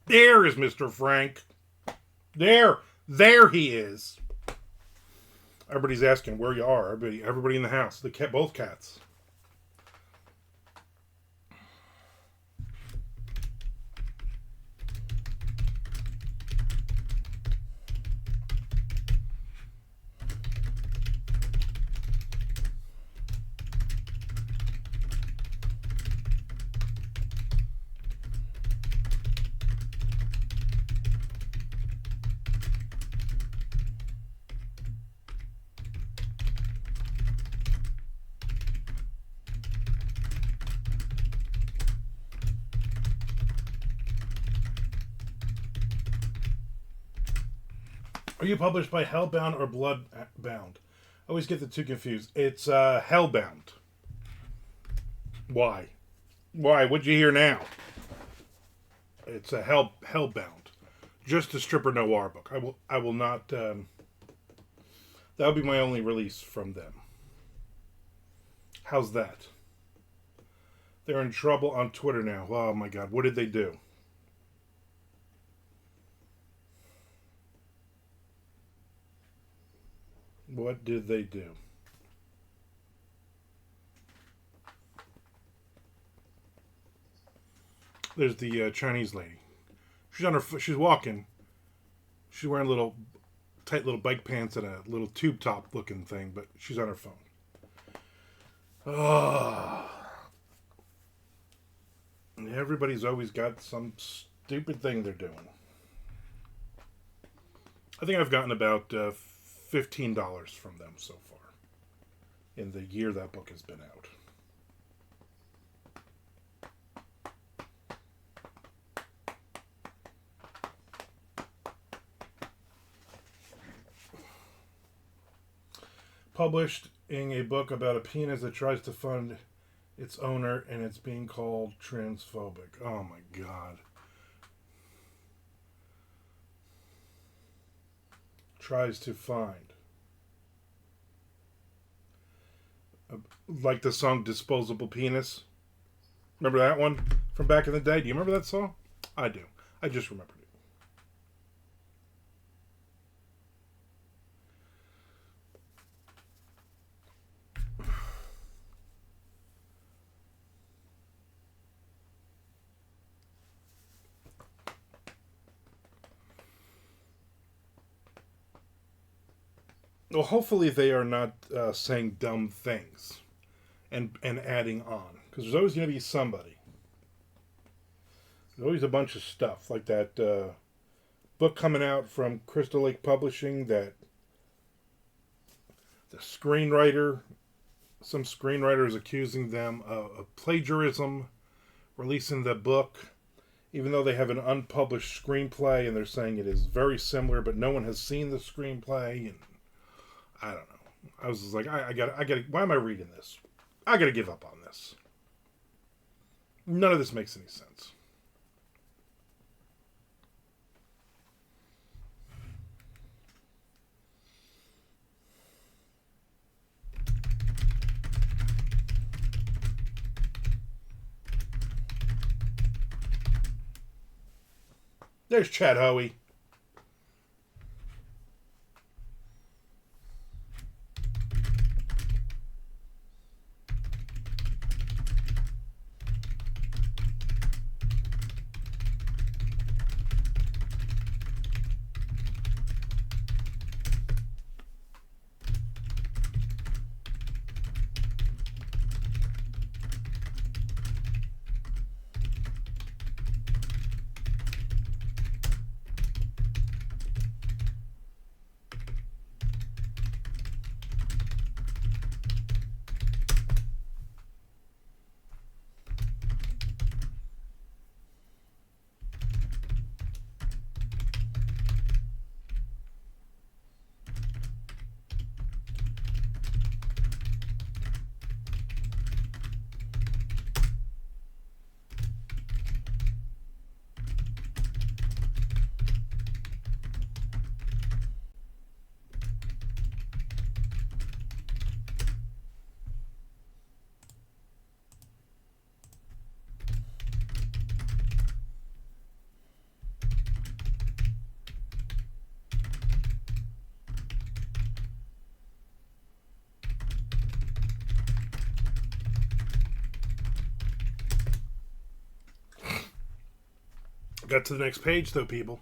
There is Mr. Frank. There he is. Everybody's asking where you are. Everybody in the house. Both cats. Are you published by Hellbound or Bloodbound? I always get the two confused. It's Hellbound. Why? Why? What'd you hear now? It's a Hellbound. Just a stripper noir book. I will not. That would be my only release from them. How's that? They're in trouble on Twitter now. Oh my God! What did they do? What did they do? There's the Chinese lady. She's on her. She's walking. She's wearing little tight little bike pants and a little tube top looking thing, but she's on her phone. Oh, everybody's always got some stupid thing they're doing. I think I've gotten about $15 from them so far in the year that book has been out. Published in a book about a penis that tries to fund its owner and it's being called transphobic. Oh my God. Tries to find. Like the song Disposable Penis. Remember that one from back in the day? Do you remember that song? I do. I just remembered it. Well, hopefully they are not saying dumb things and adding on. Because there's always going to be somebody. There's always a bunch of stuff. Like that book coming out from Crystal Lake Publishing that the screenwriter, some screenwriter is accusing them of plagiarism, releasing the book, even though they have an unpublished screenplay and they're saying it is very similar, but no one has seen the screenplay. And I don't know. I was just like, I got, why am I reading this? I got to give up on this. None of this makes any sense. There's Chad Hoey. Got to the next page, though, people.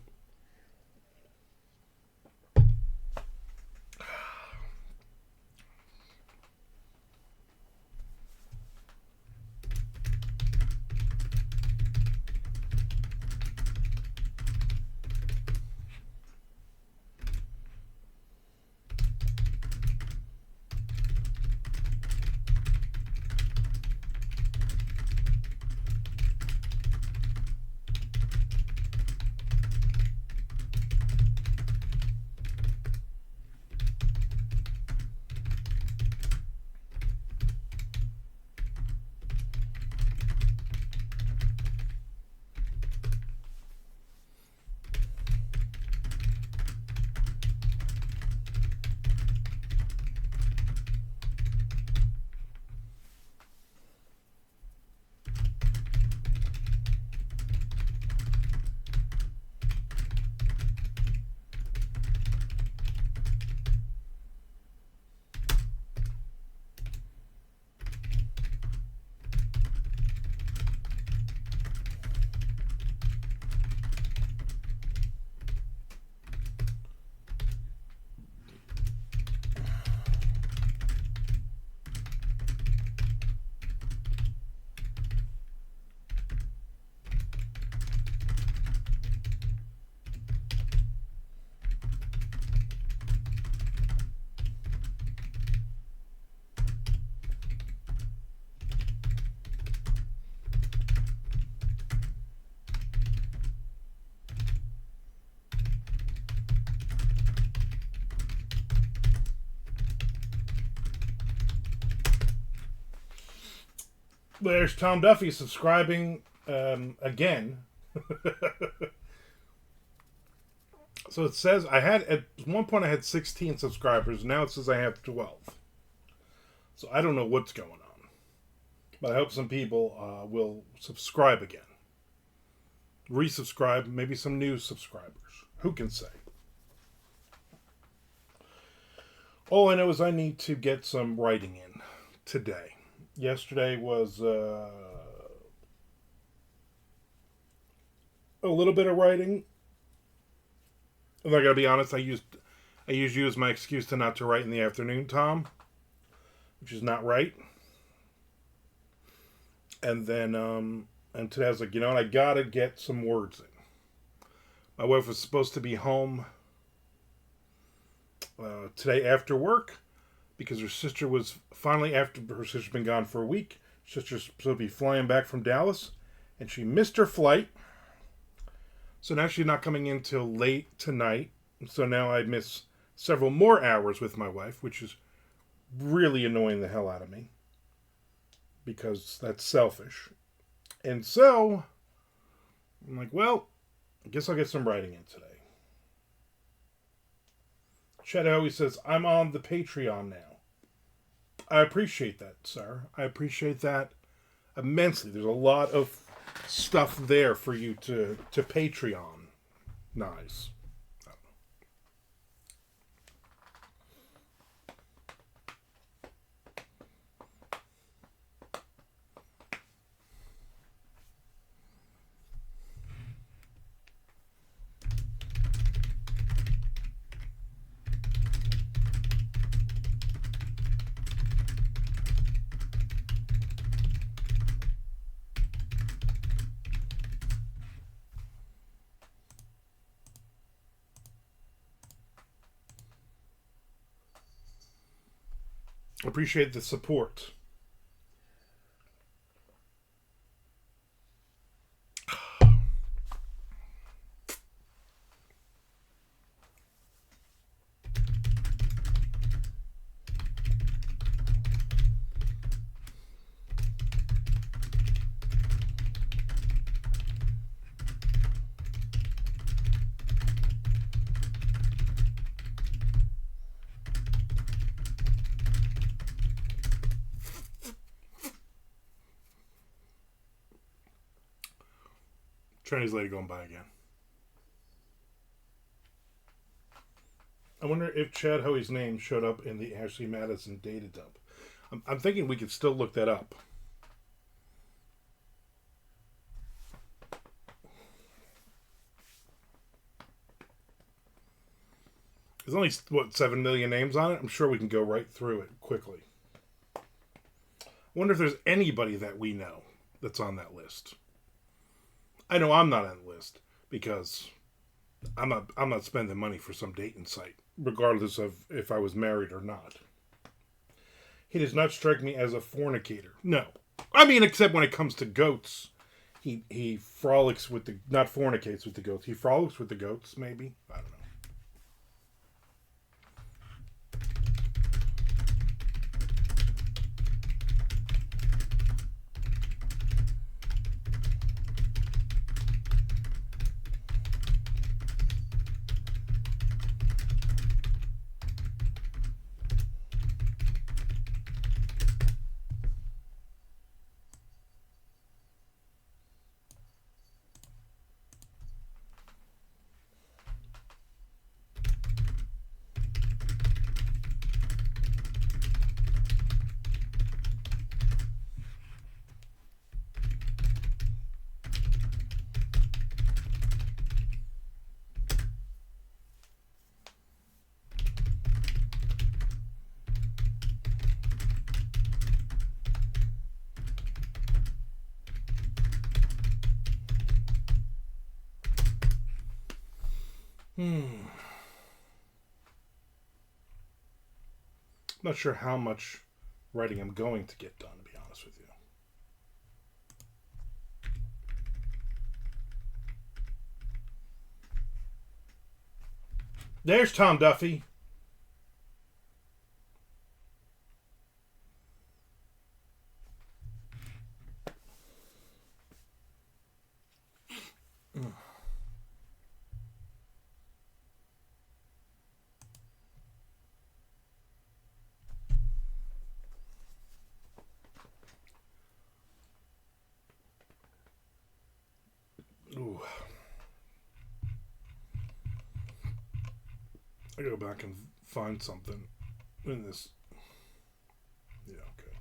There's Tom Duffy subscribing again. So it says at one point I had 16 subscribers. Now it says I have 12. So I don't know what's going on. But I hope some people will subscribe again. Resubscribe, maybe some new subscribers. Who can say? All I know is I need to get some writing in today. Yesterday was a little bit of writing. And I gotta be honest, I used you as my excuse to not to write in the afternoon, Tom, which is not right. And then and today I was like, I gotta get some words in. My wife was supposed to be home today after work, because her sister was finally, after her sister's been gone for a week, sister's supposed to be flying back from Dallas, and she missed her flight. So now she's not coming in till late tonight. So now I miss several more hours with my wife, which is really annoying the hell out of me, because that's selfish. And so I'm like, well, I guess I'll get some writing in today. Chad always says, I'm on the Patreon now. I appreciate that, sir. I appreciate that immensely. There's a lot of stuff there for you to Patreon. Nice. Appreciate the support. Chinese lady going by again. I wonder if Chad Hoey's name showed up in the Ashley Madison data dump. I'm thinking we could still look that up. There's only, what, 7 million names on it? I'm sure we can go right through it quickly. I wonder if there's anybody that we know that's on that list. I know I'm not on the list because I'm not spending money for some dating site, regardless of if I was married or not. He does not strike me as a fornicator. No. I mean, except when it comes to goats. He frolics with the... Not fornicates with the goats. He frolics with the goats, maybe? I don't know. I'm not sure how much writing I'm going to get done, to be honest with you. There's Tom Duffy. Ooh. I gotta go back and find something in this. Yeah, okay.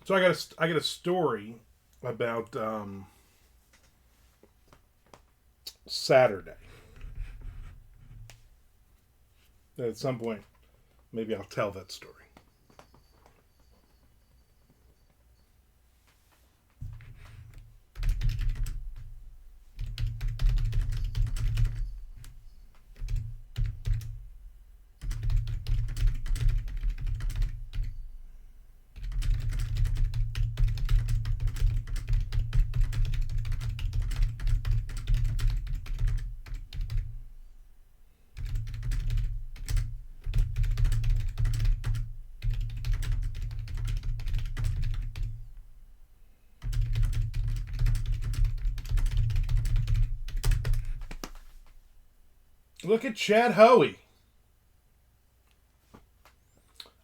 So I got a story about Saturday. At some point, maybe I'll tell that story. Look at Chad Hoey.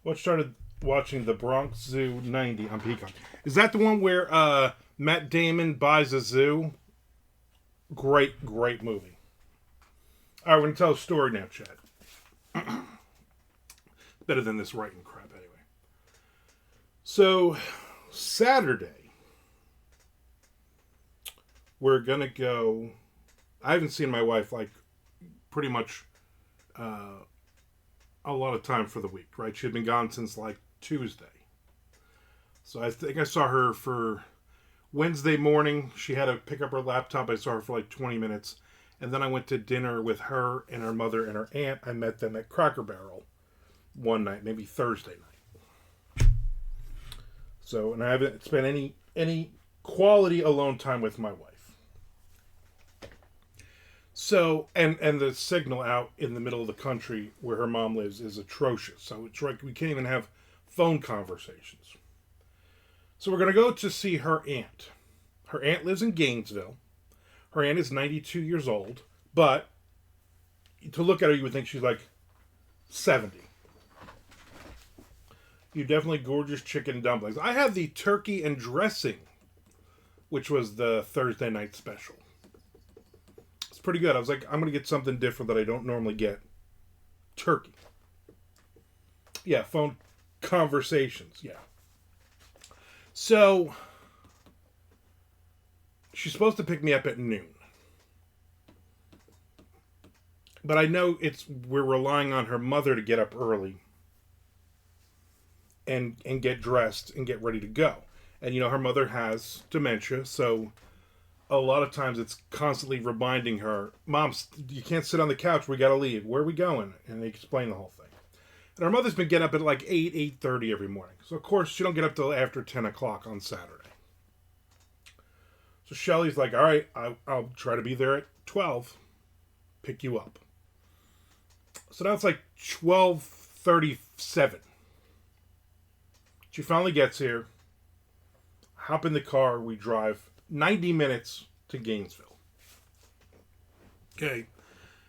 What started watching the Bronx Zoo 90 on Peacock? Is that the one where Matt Damon buys a zoo? Great, great movie. All right, we're going to tell a story now, Chad. Better than this writing crap, anyway. So, Saturday, we're going to go. I haven't seen my wife, like, pretty much a lot of time for the week, right? She had been gone since, like, Tuesday. So I think I saw her for Wednesday morning. She had to pick up her laptop. I saw her for like 20 minutes. And then I went to dinner with her and her mother and her aunt. I met them at Cracker Barrel one night, maybe Thursday night. So, and I haven't spent any quality alone time with my wife. So, and the signal out in the middle of the country where her mom lives is atrocious. So it's like we can't even have phone conversations. So we're going to go to see her aunt. Her aunt lives in Gainesville. Her aunt is 92 years old, but to look at her, you would think she's like 70. You definitely gorgeous chicken dumplings. I had the turkey and dressing, which was the Thursday night special. It's pretty good. I was like, I'm going to get something different that I don't normally get. Turkey. Yeah, phone conversations. Yeah. So, she's supposed to pick me up at noon. But I know we're relying on her mother to get up early and get dressed and get ready to go. And, you know, her mother has dementia, so a lot of times it's constantly reminding her, Mom, you can't sit on the couch, we gotta leave. Where are we going? And they explain the whole thing. And her mother's been getting up at like 8:30 every morning. So, of course, she don't get up till after 10 o'clock on Saturday. So Shelly's like, all right, I'll try to be there at 12. Pick you up. So now it's like 12:37. She finally gets here. Hop in the car. We drive 90 minutes to Gainesville. Okay.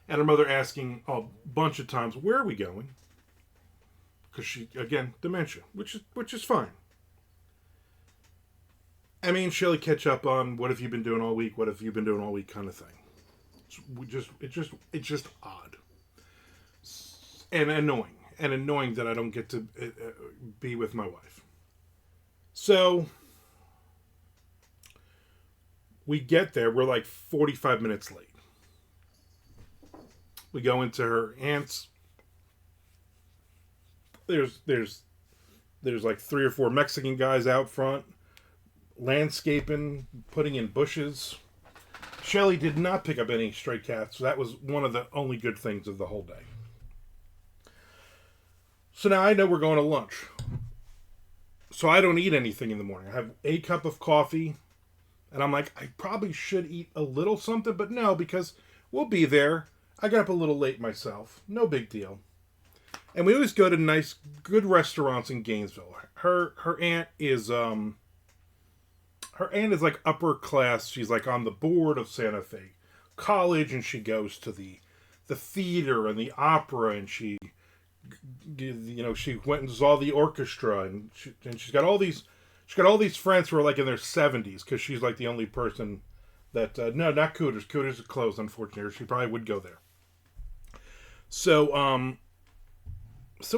And her mother asking a bunch of times, where are we going? Because she, again, dementia, which is fine. I mean, Shelly catch up on what have you been doing all week? What have you been doing all week? Kind of thing. It's just odd and annoying that I don't get to be with my wife. So we get there. We're like 45 minutes late. We go into her aunt's. There's like 3 or 4 Mexican guys out front, landscaping, putting in bushes. Shelly did not pick up any stray cats, so that was one of the only good things of the whole day. So now I know we're going to lunch. So I don't eat anything in the morning. I have a cup of coffee, and I'm like, I probably should eat a little something, but no, because we'll be there. I got up a little late myself. No big deal. And we always go to nice, good restaurants in Gainesville. Her aunt is like upper class. She's like on the board of Santa Fe College, and she goes to the theater and the opera, and she went and saw the orchestra, and she's got all these friends who are like in their 70s because she's like the only person that no, not Cooters. Cooters is closed, unfortunately. She probably would go there. So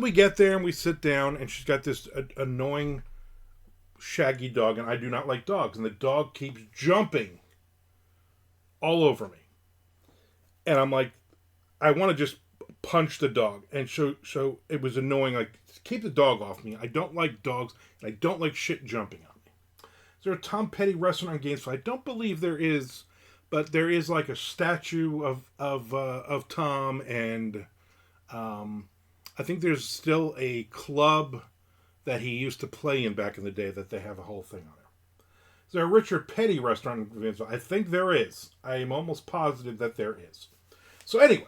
we get there and we sit down, and she's got this annoying shaggy dog, and I do not like dogs, and the dog keeps jumping all over me. And I'm like, I want to just punch the dog, and so it was annoying, like, keep the dog off me. I don't like dogs, and I don't like shit jumping on me. Is there a Tom Petty restaurant in Gainesville? I don't believe there is, but there is like a statue of Tom, and I think there's still a club that he used to play in back in the day that they have a whole thing on it. Is there a Richard Petty restaurant in Gainesville? I think there is. I am almost positive that there is. So anyway,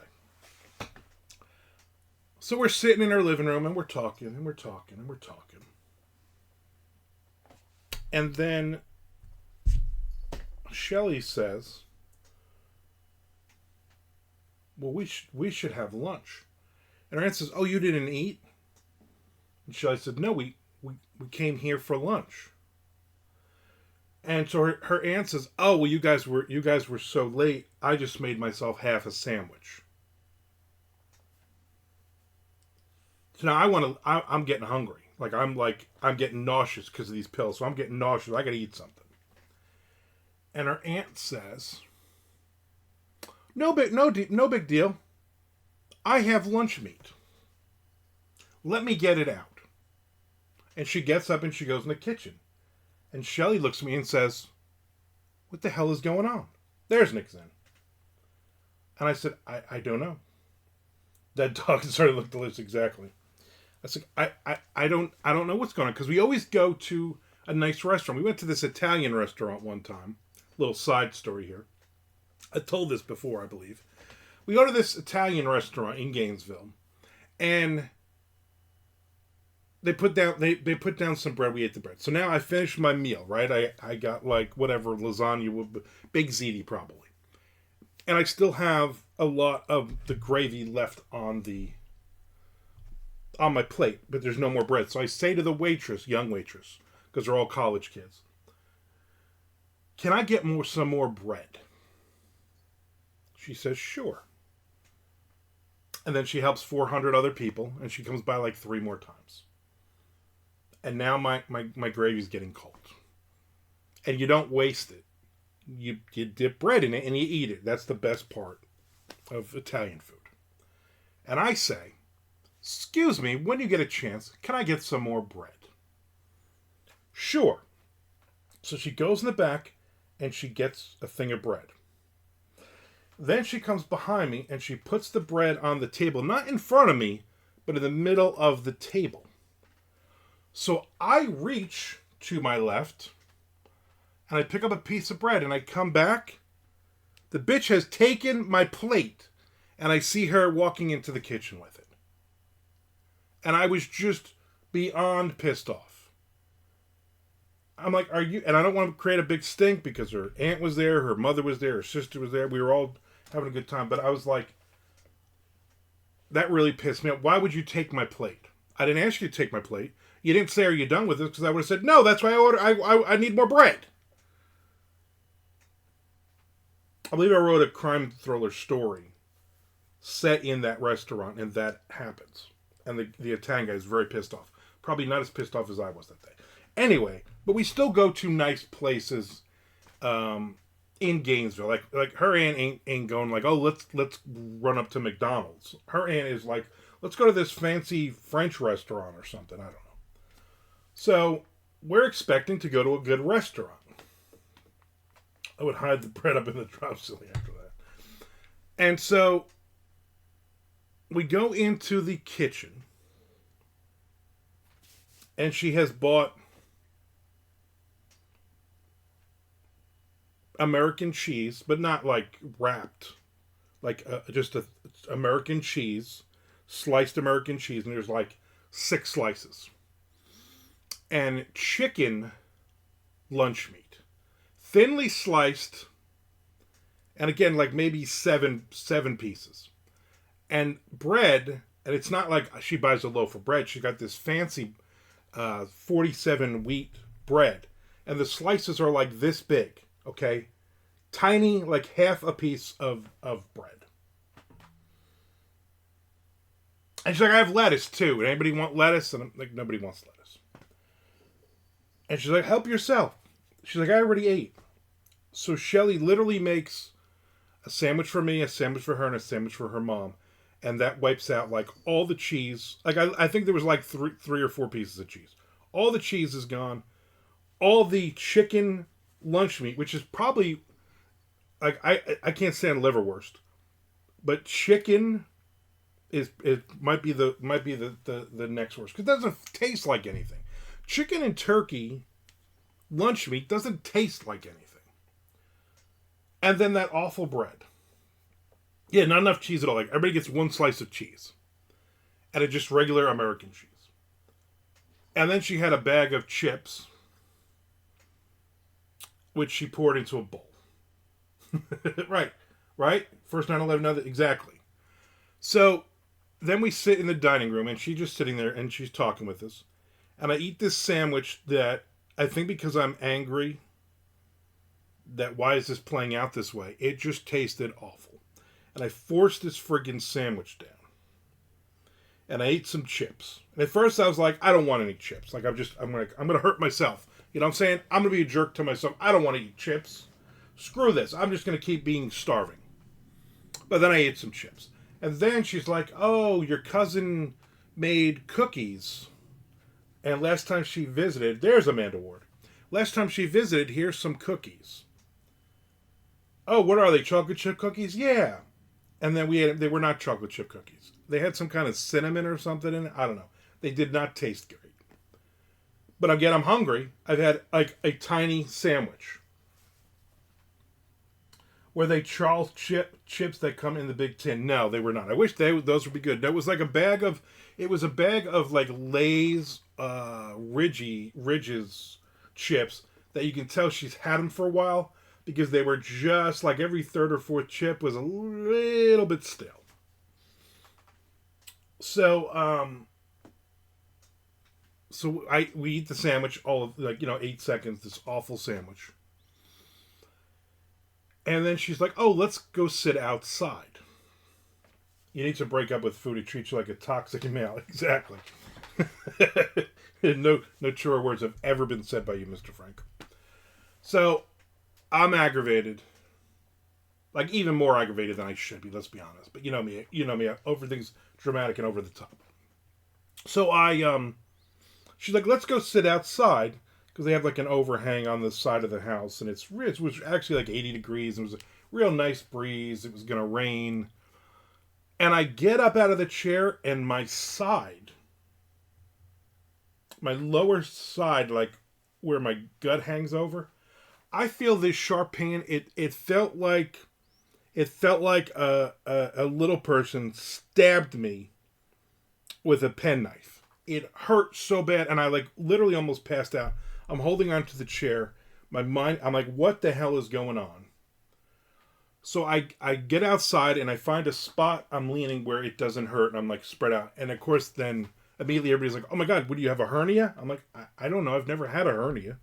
so we're sitting in our living room, and we're talking, and we're talking, and we're talking. And then Shelly says, well, we should have lunch. And her aunt says, oh, you didn't eat? And Shelley said, no, we came here for lunch. And so her aunt says, oh, well, you guys were so late, I just made myself half a sandwich. So now I'm getting hungry. I'm getting nauseous because of these pills. So I'm getting nauseous. I got to eat something. And her aunt says, no big deal. I have lunch meat. Let me get it out. And she gets up and she goes in the kitchen. And Shelley looks at me and says, what the hell is going on? There's Nick Zen. And I said, I don't know. That dog started to look delicious, exactly. I said, I don't know what's going on. Because we always go to a nice restaurant. We went to this Italian restaurant one time. Little side story here. I told this before, I believe. We go to this Italian restaurant in Gainesville. And they put down some bread. We ate the bread. So now I finished my meal, right? I got like whatever lasagna, big ziti probably. And I still have a lot of the gravy left on my plate, but there's no more bread. So I say to the waitress, young waitress, because they're all college kids, can I get some more bread? She says, sure. And then she helps 400 other people, and she comes by like 3 more times. And now my gravy's getting cold. And you don't waste it. You dip bread in it and you eat it. That's the best part of Italian food. And I say, excuse me, when you get a chance, can I get some more bread? Sure. So she goes in the back and she gets a thing of bread. Then she comes behind me and she puts the bread on the table, not in front of me, but in the middle of the table. So I reach to my left and I pick up a piece of bread and I come back. The bitch has taken my plate and I see her walking into the kitchen with it. And I was just beyond pissed off. I'm like, are you? And I don't want to create a big stink because her aunt was there, her mother was there, her sister was there. We were all having a good time. But I was like, that really pissed me off. Why would you take my plate? I didn't ask you to take my plate. You didn't say, are you done with this? Because I would have said, no, that's why I need more bread. I believe I wrote a crime thriller story set in that restaurant, and that happens. And the Italian guy is very pissed off. Probably not as pissed off as I was that day. Anyway, but we still go to nice places in Gainesville. Like her aunt ain't going like, oh, let's run up to McDonald's. Her aunt is like, let's go to this fancy French restaurant or something. I don't know. So we're expecting to go to a good restaurant. I would hide the bread up in the drop silly after that. And so we go into the kitchen. And she has bought American cheese, but not like wrapped. Like just American cheese, sliced American cheese. And there's like 6 slices. And chicken lunch meat. Thinly sliced. And again, like maybe seven pieces. And bread, and it's not like she buys a loaf of bread. She got this fancy 47 wheat bread. And the slices are like this big, okay? Tiny, like half a piece of bread. And she's like, I have lettuce too. And anybody want lettuce? And I'm like, nobody wants lettuce. And she's like, help yourself. She's like, I already ate. So Shelley literally makes a sandwich for me, a sandwich for her, and a sandwich for her mom. And that wipes out like all the cheese. Like I think there was like three or 4 pieces of cheese. All the cheese is gone. All the chicken lunch meat, which is probably like I can't stand liverwurst, but chicken might be the next worst because it doesn't taste like anything. Chicken and turkey lunch meat doesn't taste like anything. And then that awful bread. Yeah, not enough cheese at all. Like everybody gets 1 slice of cheese. And it's just regular American cheese. And then she had a bag of chips, which she poured into a bowl. Right. First 9/11, exactly. So then we sit in the dining room, and she's just sitting there, and she's talking with us. And I eat this sandwich that I think because I'm angry that why is this playing out this way? It just tasted awful. And I forced this friggin' sandwich down. And I ate some chips. And at first I was like, I don't want any chips. Like I'm gonna hurt myself. You know what I'm saying? I'm gonna be a jerk to myself. I don't want to eat chips. Screw this. I'm just gonna keep being starving. But then I ate some chips. And then she's like, oh, your cousin made cookies. And last time she visited, there's Amanda Ward. Last time she visited, here's some cookies. Oh, what are they? Chocolate chip cookies? Yeah. And then they were not chocolate chip cookies. They had some kind of cinnamon or something in it. I don't know. They did not taste great. But again, I'm hungry. I've had like a tiny sandwich. Were they Charles chips that come in the big tin? No, they were not. I wish those would be good. That was like a bag of. It was a bag of like Lay's Ridges chips that you can tell she's had them for a while because they were just like every third or fourth chip was a little bit stale. So we eat the sandwich all of 8 seconds. This awful sandwich. And then she's like, oh, let's go sit outside. You need to break up with food. It treats you like a toxic male. Exactly. No truer words have ever been said by you, Mr. Frank. So, I'm aggravated. Like, even more aggravated than I should be, let's be honest. But you know me, everything's dramatic and over the top. So she's like, let's go sit outside. Because they have like an overhang on the side of the house, and it was actually like 80 degrees. It was a real nice breeze. It was going to rain. And I get up out of the chair, and my lower side, like where my gut hangs over, I feel this sharp pain. It felt like a little person stabbed me with a penknife. It hurt so bad, and I like literally almost passed out. I'm holding onto the chair. I'm like, what the hell is going on? So I get outside and I find a spot I'm leaning where it doesn't hurt, and I'm like spread out. And of course then immediately everybody's like, oh my God, would you have a hernia? I'm like, I don't know. I've never had a hernia.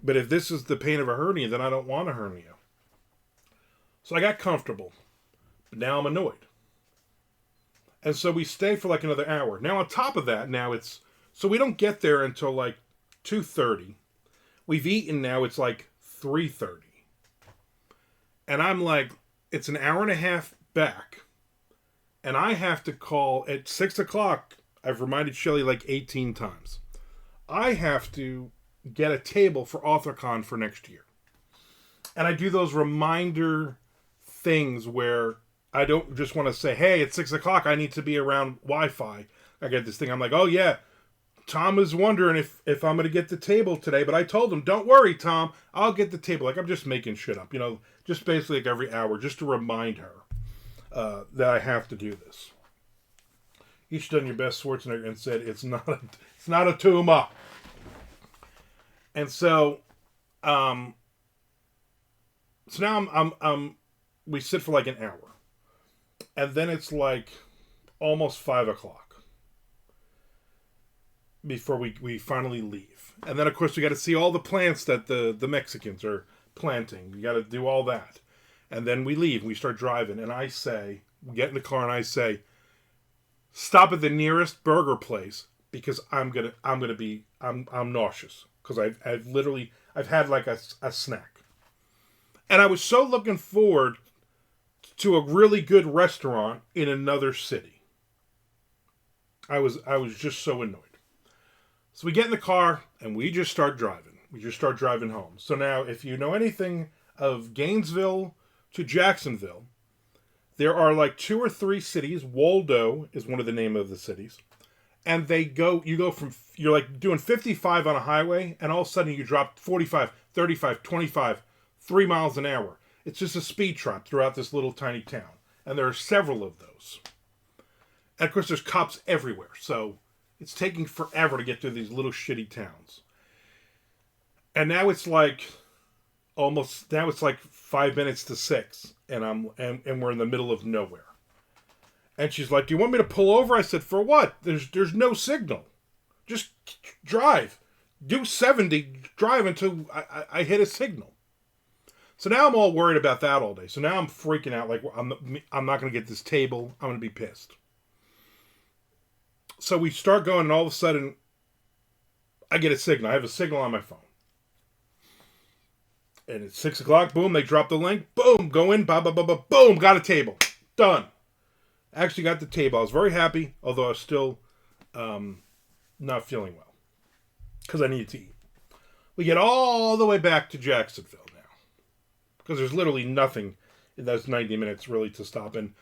But if this is the pain of a hernia, then I don't want a hernia. So I got comfortable. But now I'm annoyed. And so we stay for like another hour. Now on top of that, so we don't get there until like 2:30. We've eaten now. It's like 3:30. And I'm like, it's an hour and a half back. And I have to call at 6 o'clock. I've reminded Shelly like 18 times. I have to get a table for AuthorCon for next year. And I do those reminder things where I don't just want to say, hey, it's 6 o'clock. I need to be around Wi-Fi. I get this thing. I'm like, oh yeah. Tom is wondering if I'm going to get the table today, but I told him, don't worry, Tom, I'll get the table. Like, I'm just making shit up, just basically like every hour, just to remind her that I have to do this. You should have done your best, Schwarzenegger, and said, it's not a tumor. And so now we sit for like an hour. And then it's like almost 5 o'clock. Before we finally leave. And then, of course, we got to see all the plants that the Mexicans are planting. We got to do all that. And then we leave. We start driving. And we get in the car and I say, stop at the nearest burger place because I'm nauseous. Because I've had like a snack. And I was so looking forward to a really good restaurant in another city. I was just so annoyed. So we get in the car and we just start driving. We just start driving home. So now, if you know anything of Gainesville to Jacksonville, there are like 2 or 3 cities. Waldo is one of the name of the cities. And you're like doing 55 on a highway, and all of a sudden you drop 45, 35, 25, 3 miles an hour. It's just a speed trap throughout this little tiny town. And there are several of those. And of course there's cops everywhere. So it's taking forever to get through these little shitty towns. And now it's like 5 minutes to 6, and we're in the middle of nowhere. And she's like, do you want me to pull over? I said, for what? There's no signal. Just drive. Do 70, drive until I hit a signal. So now I'm all worried about that all day. So now I'm freaking out. Like, I'm not going to get this table. I'm going to be pissed. So we start going, and all of a sudden, I get a signal. I have a signal on my phone. And it's 6 o'clock. Boom, they drop the link. Boom, go in. Boom, got a table. Done. Actually got the table. I was very happy, although I was still not feeling well. Because I needed to eat. We get all the way back to Jacksonville now. Because there's literally nothing in those 90 minutes really to stop. And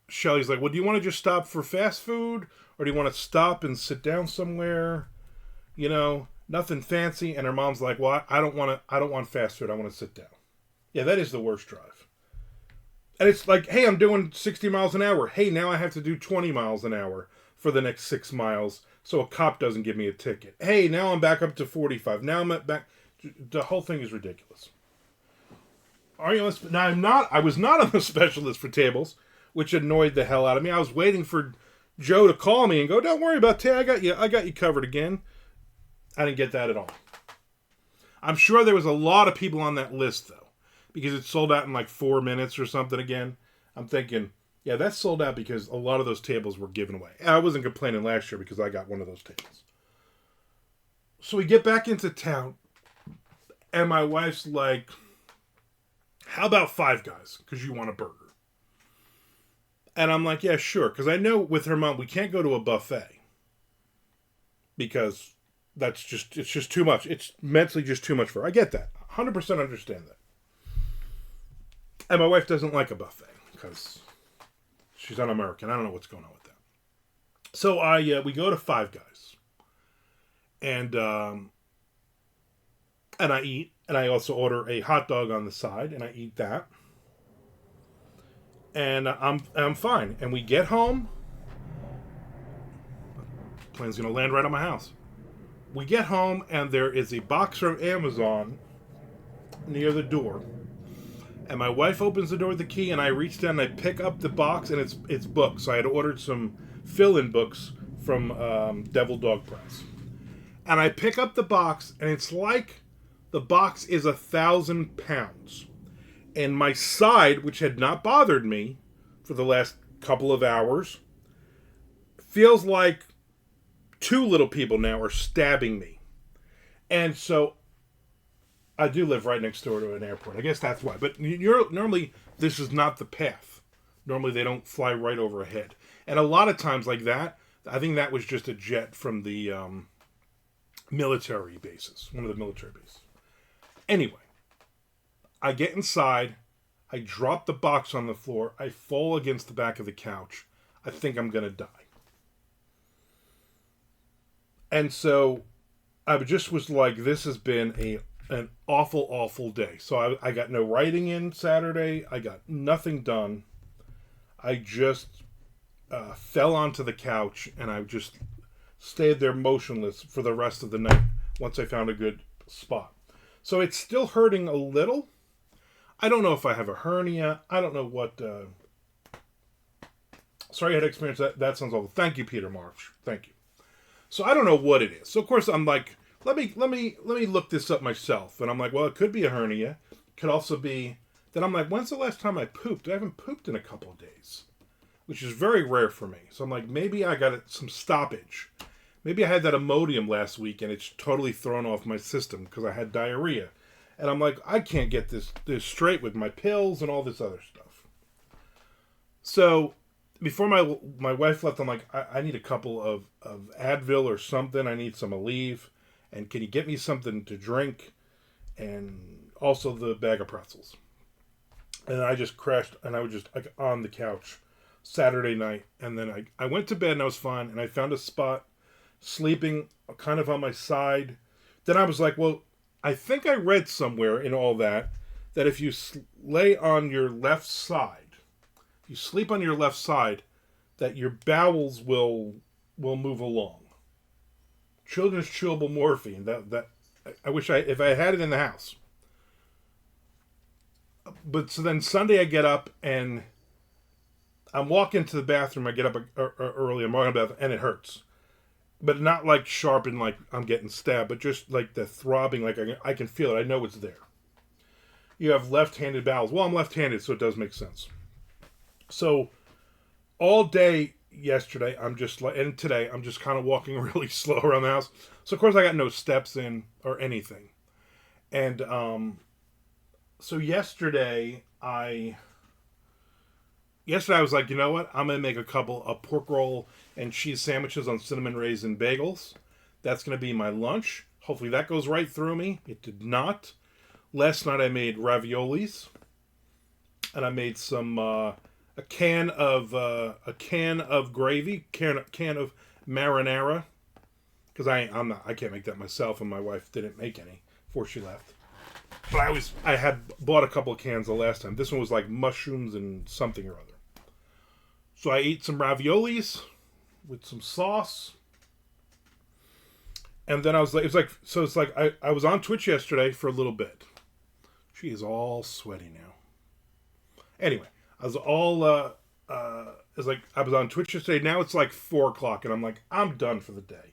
Shelly's like, well, do you want to just stop for fast food? Or do you want to stop and sit down somewhere? You know, nothing fancy. And her mom's like, well, I don't want fast food. I want to sit down. Yeah, that is the worst drive. And it's like, hey, I'm doing 60 miles an hour. Hey, now I have to do 20 miles an hour for the next 6 miles so a cop doesn't give me a ticket. Hey, now I'm back up to 45. Now I'm back. The whole thing is ridiculous. Now, I was not on the specialist for tables, which annoyed the hell out of me. I was waiting for Joe to call me and go, don't worry about it. I got you covered again. I didn't get that at all. I'm sure there was a lot of people on that list, though, because it sold out in like 4 minutes or something again. I'm thinking, yeah, that's sold out because a lot of those tables were given away. I wasn't complaining last year because I got one of those tables. So we get back into town, and my wife's like, how about Five Guys? Because you want a burger. And I'm like, yeah, sure. Because I know with her mom, we can't go to a buffet. Because it's just too much. It's mentally just too much for her. I get that. 100% understand that. And my wife doesn't like a buffet. Because she's un-American. I don't know what's going on with that. So we go to Five Guys. And I eat. And I also order a hot dog on the side. And I eat that. And I'm fine. And we get home. The plane's going to land right on my house. We get home, and there is a box from Amazon near the door. And my wife opens the door with the key, and I reach down and I pick up the box, and it's books. So I had ordered some fill-in books from Devil Dog Press. And I pick up the box, and it's like the box is 1,000 pounds. And my side, which had not bothered me for the last couple of hours, feels like 2 little people now are stabbing me. And so I do live right next door to an airport. I guess that's why. But normally, this is not the path. Normally, they don't fly right overhead. And a lot of times like that, I think that was just a jet from the military bases. One of the military bases. Anyway. I get inside, I drop the box on the floor, I fall against the back of the couch. I think I'm going to die. And so I just was like, this has been an awful, awful day. So I got no writing in Saturday. I got nothing done. I just fell onto the couch and I just stayed there motionless for the rest of the night once I found a good spot. So it's still hurting a little. I don't know if I have a hernia. I don't know what. Sorry, I had experience that. That sounds awful. Thank you, Peter Marsh. Thank you. So I don't know what it is. So of course I'm like, let me look this up myself. And I'm like, well, it could be a hernia. It could also be. Then I'm like, when's the last time I pooped? I haven't pooped in a couple of days, which is very rare for me. So I'm like, maybe I got some stoppage. Maybe I had that Imodium last week and it's totally thrown off my system because I had diarrhea. And I'm like, I can't get this straight with my pills and all this other stuff. So before my wife left, I'm like, I need a couple of Advil or something. I need some Aleve. And can you get me something to drink? And also the bag of pretzels. And I just crashed and I was just like on the couch Saturday night. And then I went to bed and I was fine. And I found a spot sleeping kind of on my side. Then I was like, well, I think I read somewhere in all that if you lay on your left side, if you sleep on your left side, that your bowels will move along. Children's chewable morphine. That I wish if I had it in the house. But so then Sunday I get up and I'm walking to the bathroom. I get up early. I'm walking to the bathroom, and it hurts. But not like sharp and like I'm getting stabbed, but just like the throbbing, like I can feel it. I know it's there. You have left-handed bowels. Well, I'm left-handed, so it does make sense. So all day yesterday, I'm just like, and today, I'm just kind of walking really slow around the house. So of course I got no steps in or anything. And so yesterday I was like, you know what? I'm gonna make a couple of pork roll and cheese sandwiches on cinnamon raisin bagels. That's gonna be my lunch. Hopefully that goes right through me. It did not. Last night I made raviolis, and I made some a can of gravy, can of marinara, because I can't make that myself, and my wife didn't make any before she left. But I had bought a couple of cans the last time. This one was like mushrooms and something or other. So I ate some raviolis with some sauce. And then I was like, I was on Twitch yesterday for a little bit. She is all sweaty now. Anyway, I was on Twitch yesterday. Now it's like 4:00, and I'm like, I'm done for the day.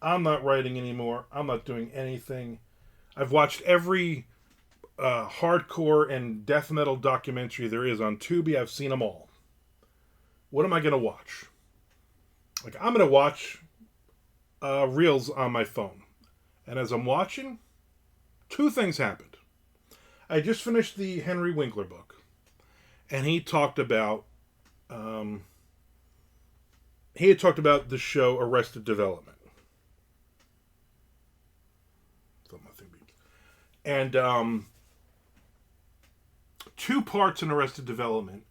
I'm not writing anymore. I'm not doing anything. I've watched every hardcore and death metal documentary there is on Tubi. I've seen them all. What am I going to watch? Like, I'm going to watch reels on my phone. And as I'm watching, two things happened. I just finished the Henry Winkler book. And he talked about the show Arrested Development. And 2 parts in Arrested Development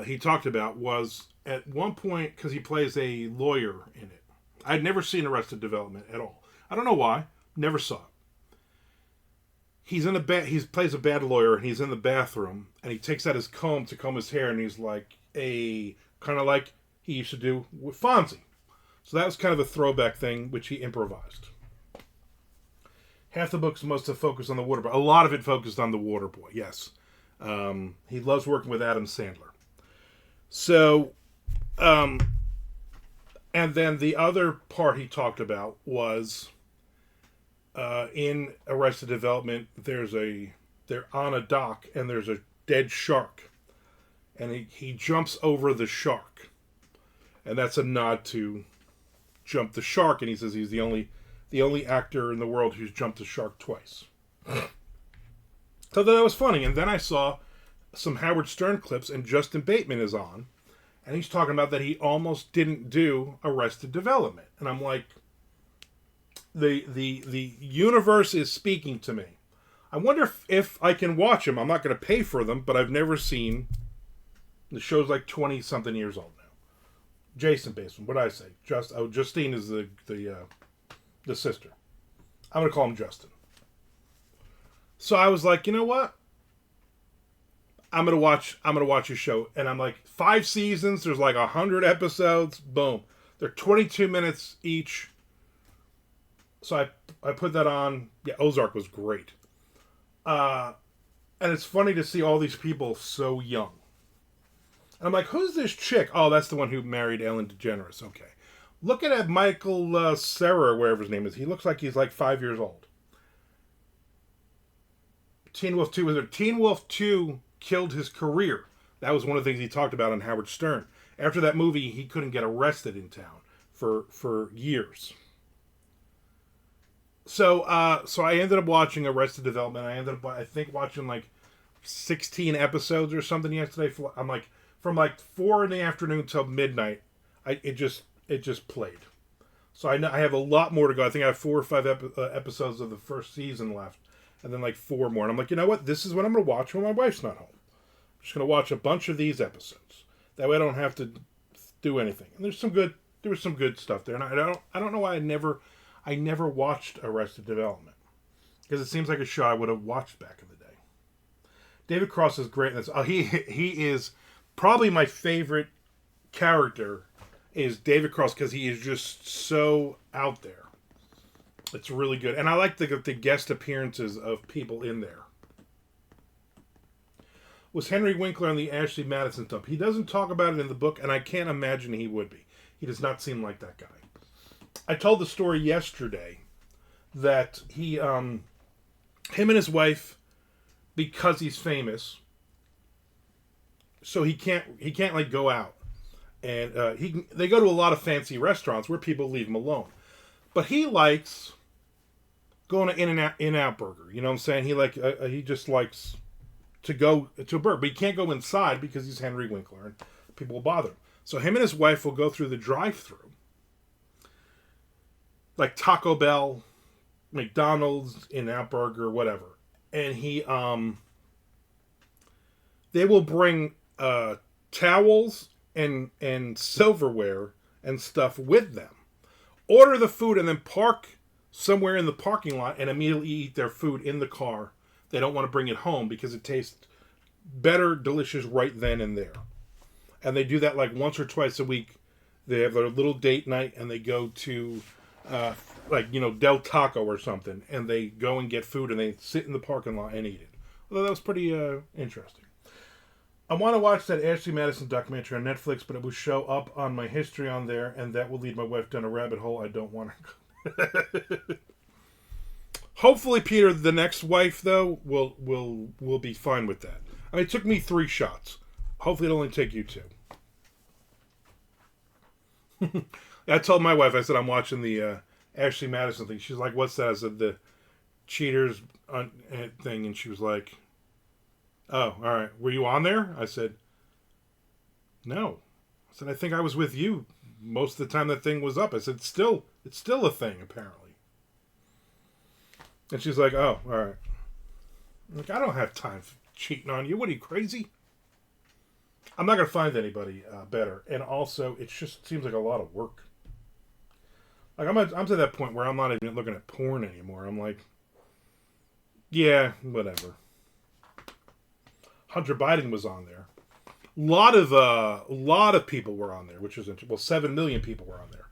he talked about was at one point, because he plays a lawyer in it. I'd never seen Arrested Development at all. I don't know why. Never saw it. He plays a bad lawyer, and he's in the bathroom, and he takes out his comb to comb his hair, and he's like kind of like he used to do with Fonzie. So that was kind of a throwback thing, which he improvised. Half the books must have focused on the water boy. A lot of it focused on the water boy, yes. He loves working with Adam Sandler. So, and then the other part he talked about was in Arrested Development, they're on a dock, and there's a dead shark. And he jumps over the shark. And that's a nod to Jump the Shark, and he says he's the only actor in the world who's jumped a shark twice. So that was funny. And then I saw some Howard Stern clips, and Justin Bateman is on, and he's talking about that he almost didn't do Arrested Development. And I'm like, the universe is speaking to me. I wonder if I can watch them. I'm not going to pay for them, but I've never seen. The show's like 20-something years old now. Jason Bateman, what did I say? Justine is the sister. I'm going to call him Justin. So I was like, you know what? I'm gonna watch your show, and I'm like, 5 seasons. There's like 100 episodes. Boom, they're 22 minutes each. So I put that on. Yeah, Ozark was great. And it's funny to see all these people so young. And I'm like, who's this chick? Oh, that's the one who married Ellen DeGeneres. Okay, look at Michael Cera, or wherever his name is. He looks like he's like 5 years old. Teen Wolf 2 was there. Teen Wolf 2 killed his career. That was one of the things he talked about on Howard Stern. After that movie, he couldn't get arrested in town for years. So I ended up watching Arrested Development. I ended up, I think, watching like 16 episodes or something yesterday. I'm like, from like 4 in the afternoon till midnight, it just played. So I have a lot more to go. I think I have 4 or 5 episodes of the first season left. And then like 4 more. And I'm like, you know what? This is what I'm going to watch when my wife's not home. I'm just going to watch a bunch of these episodes. That way I don't have to do anything. And there was some good stuff there. And I don't know why I never watched Arrested Development. Because it seems like a show I would have watched back in the day. David Cross is great in this. He is probably my favorite character is David Cross, because he is just so out there. It's really good. And I like the guest appearances of people in there. was Henry Winkler on the Ashley Madison dump. He doesn't talk about it in the book, and I can't imagine he would be. He does not seem like that guy. I told the story yesterday that him and his wife, because he's famous, so he can't like go out, and they go to a lot of fancy restaurants where people leave him alone, but he likes going to In-N-Out Burger. You know what I'm saying? He just likes to go to a burger, but he can't go inside because he's Henry Winkler and people will bother him. So him and his wife will go through the drive-thru, like Taco Bell, McDonald's, In-N-Out Burger, whatever, and they will bring towels and silverware and stuff with them, order the food, and then park somewhere in the parking lot and immediately eat their food in the car. They don't want to bring it home because it tastes better, delicious right then and there. And they do that like once or twice a week. They have their little date night and they go to Del Taco or something, and they go and get food and they sit in the parking lot and eat it. Although that was pretty interesting. I want to watch that Ashley Madison documentary on Netflix, but it will show up on my history on there, and that will lead my wife down a rabbit hole I don't want to go. Hopefully, Peter, the next wife, though, will be fine with that. I mean, it took me 3 shots. Hopefully, it'll only take you 2. I told my wife, I said, I'm watching the Ashley Madison thing. She's like, what's that? I said, the cheaters thing, and she was like, oh, all right. Were you on there? I said, no. I said, I think I was with you most of the time that thing was up. I said, it's still a thing, apparently. And she's like, oh, all right. I'm like, I don't have time for cheating on you. What are you, crazy? I'm not going to find anybody better. And also, it just seems like a lot of work. Like, I'm to that point where I'm not even looking at porn anymore. I'm like, yeah, whatever. Hunter Biden was on there. A lot of people were on there, which is interesting. Well, 7 million people were on there.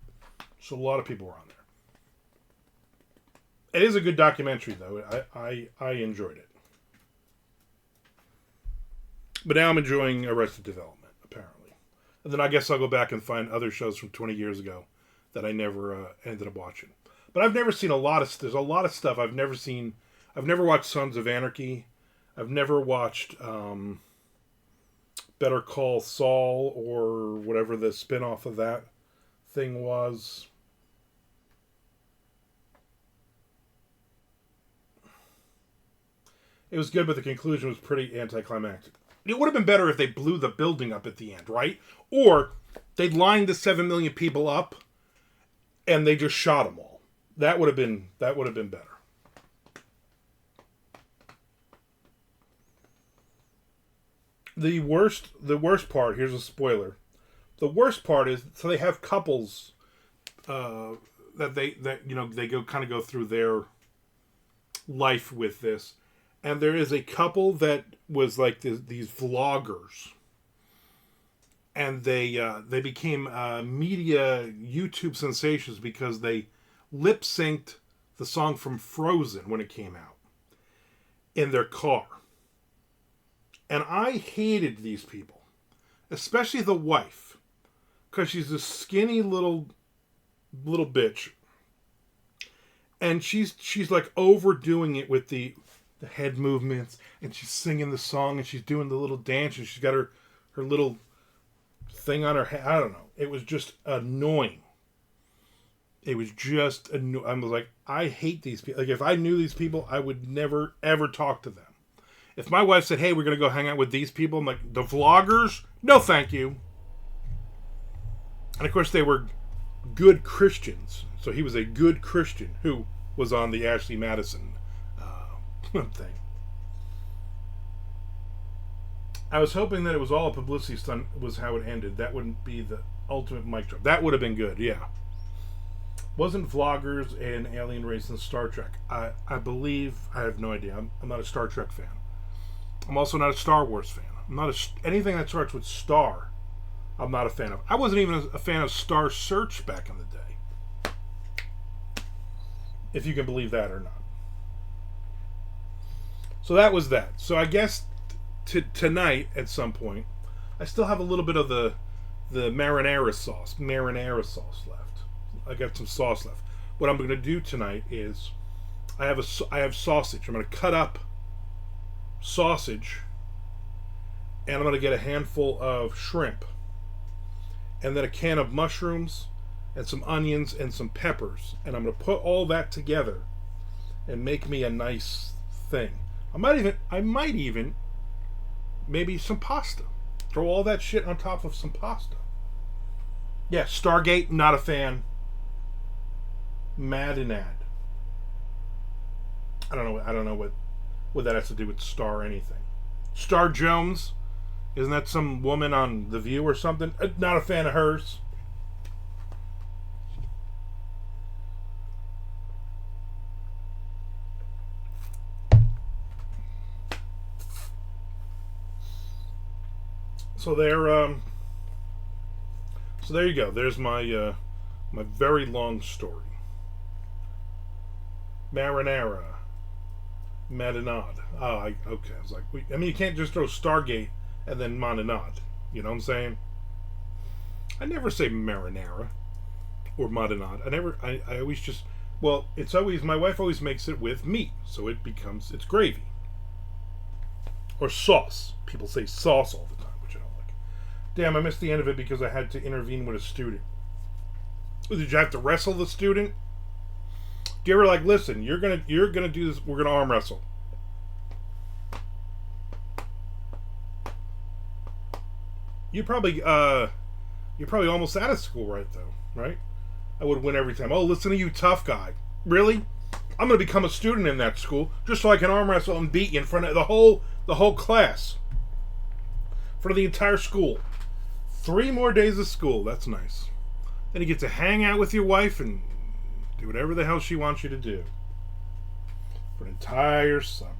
So a lot of people were on there. It is a good documentary, though. I enjoyed it. But now I'm enjoying Arrested Development, apparently. And then I guess I'll go back and find other shows from 20 years ago that I never ended up watching. But I've never seen there's a lot of stuff I've never seen. I've never watched Sons of Anarchy. I've never watched Better Call Saul or whatever the spin-off of that thing was. It was good, but the conclusion was pretty anticlimactic. It would have been better if they blew the building up at the end, right? Or they lined the 7 million people up and they just shot them all. That would have been better. The worst part, here's a spoiler. The worst part is, so they have couples that they go through their life with this. And there is a couple that was like these vloggers, and they became media YouTube sensations because they lip synced the song from Frozen when it came out in their car. And I hated these people, especially the wife, because she's this skinny little bitch, and she's like overdoing it with the head movements, and she's singing the song, and she's doing the little dance, and she's got her little thing on her head. I don't know. It was just annoying. It was just annoying. I was like, I hate these people. Like, if I knew these people, I would never, ever talk to them. If my wife said, hey, we're going to go hang out with these people, I'm like, the vloggers? No, thank you. And, of course, they were good Christians. So he was a good Christian who was on the Ashley Madison thing. I was hoping that it was all a publicity stunt was how it ended. That wouldn't be the ultimate mic drop. That would have been good, yeah. Wasn't vloggers an alien race in Star Trek? I believe, I have no idea. I'm not a Star Trek fan. I'm also not a Star Wars fan. I'm not anything that starts with Star, I'm not a fan of. I wasn't even a fan of Star Search back in the day. If you can believe that or not. So that was that. So I guess tonight at some point, I still have a little bit of the marinara sauce left. I got some sauce left. What I'm going to do tonight is I have sausage. I'm going to cut up sausage, and I'm going to get a handful of shrimp, and then a can of mushrooms, and some onions and some peppers, and I'm going to put all that together and make me a nice thing. I might even maybe some pasta. Throw all that shit on top of some pasta. Yeah, Stargate, not a fan. Mad and ad. I don't know what that has to do with Star anything. Star Jones, isn't that some woman on The View or something? Not a fan of hers. So there you go. There's my my very long story. Marinara, Marinade. Okay. I was like, you can't just throw Stargate and then Marinade. You know what I'm saying? I never say marinara or marinade. I always just, well, it's always, my wife always makes it with meat, so it's gravy. Or sauce. People say sauce all the time, which I don't like. Damn, I missed the end of it because I had to intervene with a student. Did you have to wrestle the student? Do you ever listen, you're gonna do this, we're gonna arm wrestle. You're probably almost out of school right though, right? I would win every time. Oh, listen to you, tough guy. Really? I'm gonna become a student in that school just so I can arm wrestle and beat you in front of the whole class. In front of the entire school. 3 more days of school, that's nice. Then you get to hang out with your wife and do whatever the hell she wants you to do. For an entire summer.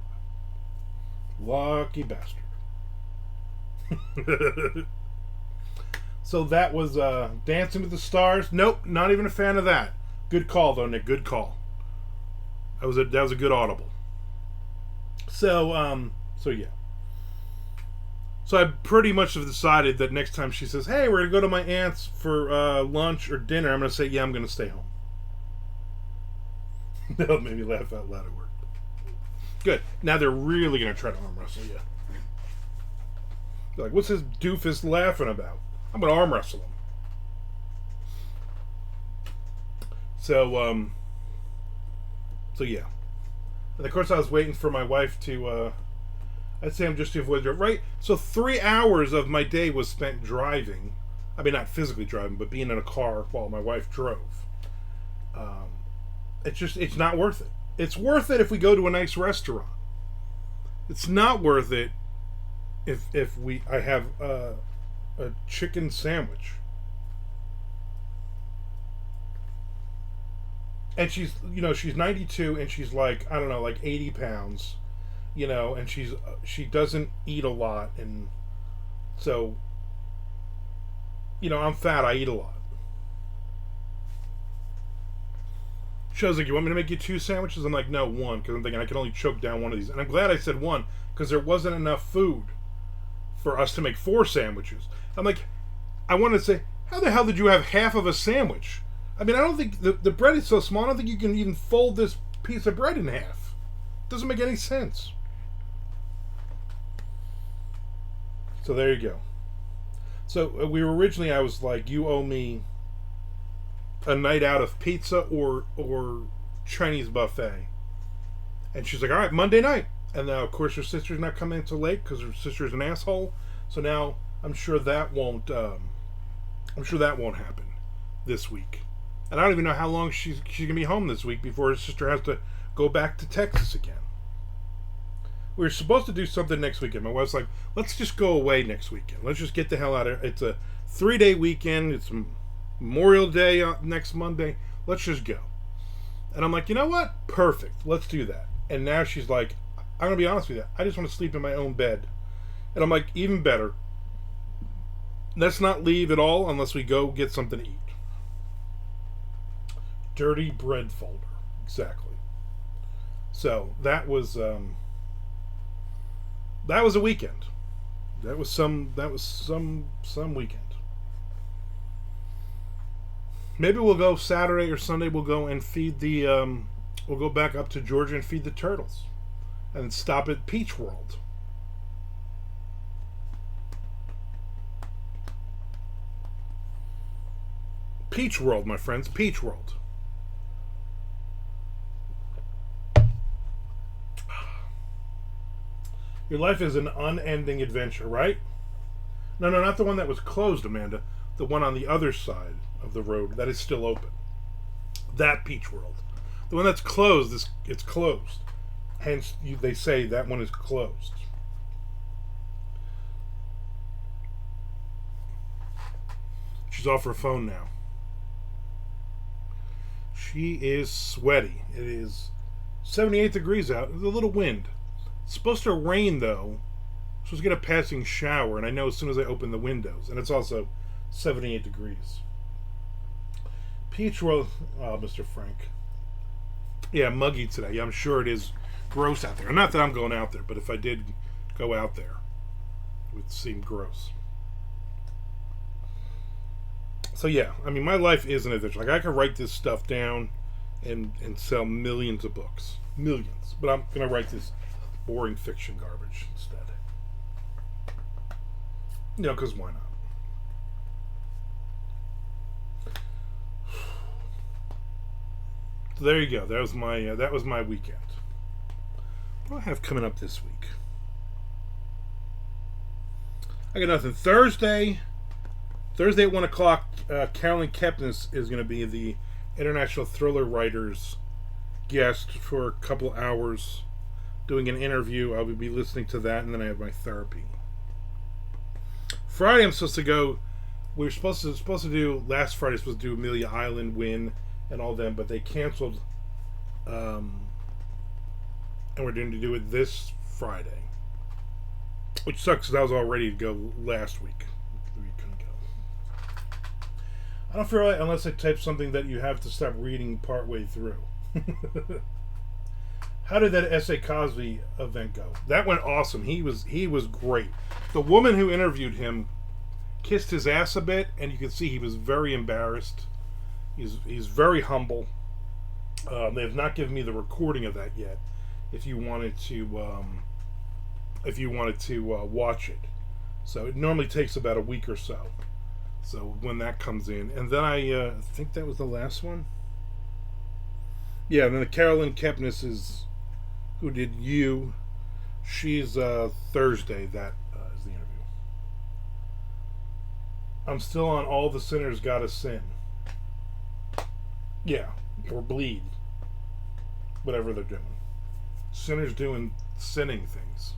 Lucky bastard. So that was Dancing with the Stars. Nope, not even a fan of that. Good call though, Nick. Good call. That was a good audible. So yeah. So I pretty much have decided that next time she says, "Hey, we're gonna go to my aunt's for lunch or dinner," I'm gonna say, "Yeah, I'm gonna stay home." That'll make me laugh out loud at work. Good. Now they're really gonna try to arm wrestle you. They're like, what's this doofus laughing about? I'm gonna arm wrestle him. So yeah. And of course I was waiting for my wife to I'd say I'm just to avoid it, right? So 3 hours of my day was spent driving. I mean, not physically driving, but being in a car while my wife drove. It's not worth it. It's worth it if we go to a nice restaurant. It's not worth it if I have a chicken sandwich. And she's 92 and she's like, I don't know, like 80 pounds, and she doesn't eat a lot, and so, I'm fat, I eat a lot. She was like, you want me to make you 2 sandwiches? I'm like, no, 1, because I'm thinking I can only choke down one of these. And I'm glad I said 1, because there wasn't enough food for us to make 4 sandwiches. I'm like, I wanted to say, how the hell did you have half of a sandwich? I mean, I don't think, the bread is so small, I don't think you can even fold this piece of bread in half. It doesn't make any sense. So there you go. So I was like, you owe me a night out of pizza or Chinese buffet. And she's like, all right, Monday night. And now, of course, her sister's not coming until late because her sister's an asshole. So now I'm sure that won't happen this week. And I don't even know how long she's gonna be home this week before her sister has to go back to Texas again. We were supposed to do something next weekend. My wife's like, let's just go away next weekend. Let's just get the hell out of here. It's a 3-day weekend. It's Memorial Day next Monday. Let's just go. And I'm like, you know what? Perfect. Let's do that. And now she's like, I'm going to be honest with you. I just want to sleep in my own bed. And I'm like, even better. Let's not leave at all unless we go get something to eat. Dirty bread folder. Exactly. So that was that was a weekend. That was some weekend. Maybe we'll go Saturday or Sunday. We'll go and feed the. We'll go back up to Georgia and feed the turtles, and stop at Peach World. Peach World, my friends. Peach World. Your life is an unending adventure, right? No, not the one that was closed, Amanda. The one on the other side of the road that is still open. That Peach World. The one that's closed, it's closed. Hence, they say that one is closed. She's off her phone now. She is sweaty. It is 78 degrees out. There's a little wind. It's supposed to rain, though. I'm supposed to get a passing shower, and I know as soon as I open the windows. And it's also 78 degrees. Peach World. Oh, Mr. Frank. Yeah, muggy today. I'm sure it is gross out there. Not that I'm going out there, but if I did go out there, it would seem gross. So yeah, I mean, my life is an adventure. Like, I could write this stuff down and sell millions of books. Millions. But I'm going to write this boring fiction garbage instead. You know, because why not? So there you go. That was my weekend. What do I have coming up this week? I got nothing. Thursday at 1 o'clock, Carolyn Kepnes is going to be the International Thriller Writers guest for a couple hours doing an interview. I will be listening to that, and then I have my therapy. Friday, I'm supposed to go. We were supposed to do last Friday. Supposed to do Amelia Island, Win, and all them, but they canceled. And we're going to do it this Friday, which sucks because I was all ready to go last week. We couldn't go. I don't feel right unless I type something that you have to stop reading partway through. How did that S.A. Cosby event go? That went awesome. He was great. The woman who interviewed him kissed his ass a bit, and you could see he was very embarrassed. He's very humble. They have not given me the recording of that yet. If you wanted to watch it, so it normally takes about a week or so. So when that comes in, and then I think that was the last one. Yeah, and then the Carolyn Kepnes is who did You. She's Thursday. That is the interview. I'm still on All the Sinners Gotta Sin. Yeah, or bleed. Whatever they're doing. Sinners doing sinning things.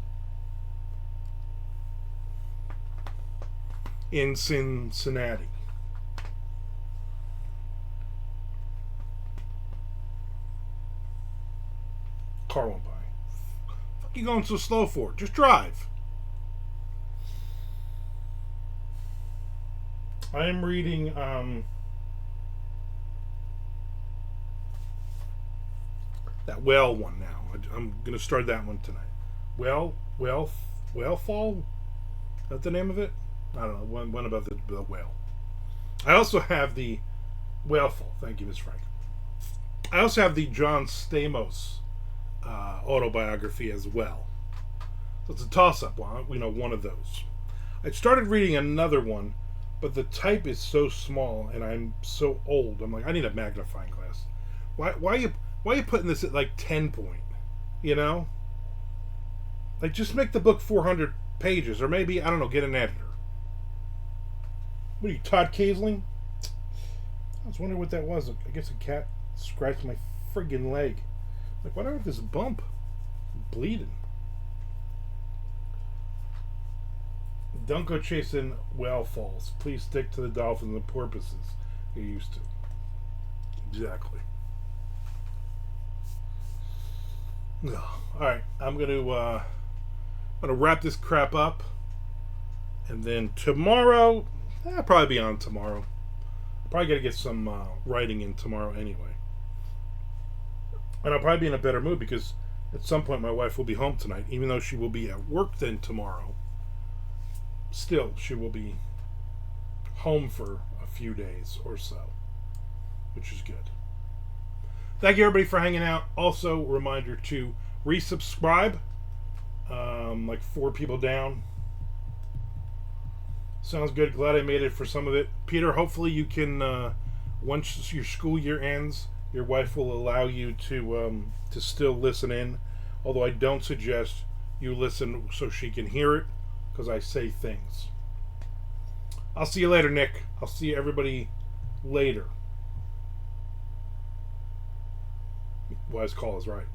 In Cincinnati. Car went by. Fuck you going so slow for? Just drive. I am reading that whale one now. I'm going to start that one tonight. Whalefall? Is that the name of it? I don't know. One about the whale. I also have the Whalefall. Thank you, Ms. Frank. I also have the John Stamos autobiography as well. So it's a toss-up one. One of those. I started reading another one, but the type is so small and I'm so old. I'm like, I need a magnifying glass. Why are you putting this at like 10 point? Like, just make the book 400 pages, or maybe, I don't know, get an editor. What are you, Todd Kaesling? I was wondering what that was. I guess a cat scratched my friggin' leg. Like, what about this bump? I'm bleeding. Don't go chasing whale falls. Please stick to the dolphins and porpoises you used to. Exactly. Alright, I'm gonna wrap this crap up, and then tomorrow, I'll probably be on tomorrow. Probably gotta get some writing in tomorrow anyway. And I'll probably be in a better mood because At some point, my wife will be home tonight, even though she will be at work then tomorrow. Still, she will be home for a few days or so, which is good. Thank you, everybody, for hanging out. Also, reminder to resubscribe. Like 4 people down. Sounds good. Glad I made it for some of it. Peter, hopefully you can, once your school year ends, your wife will allow you to still listen in. Although I don't suggest you listen so she can hear it, because I say things. I'll see you later, Nick. I'll see everybody later. Wise call is right.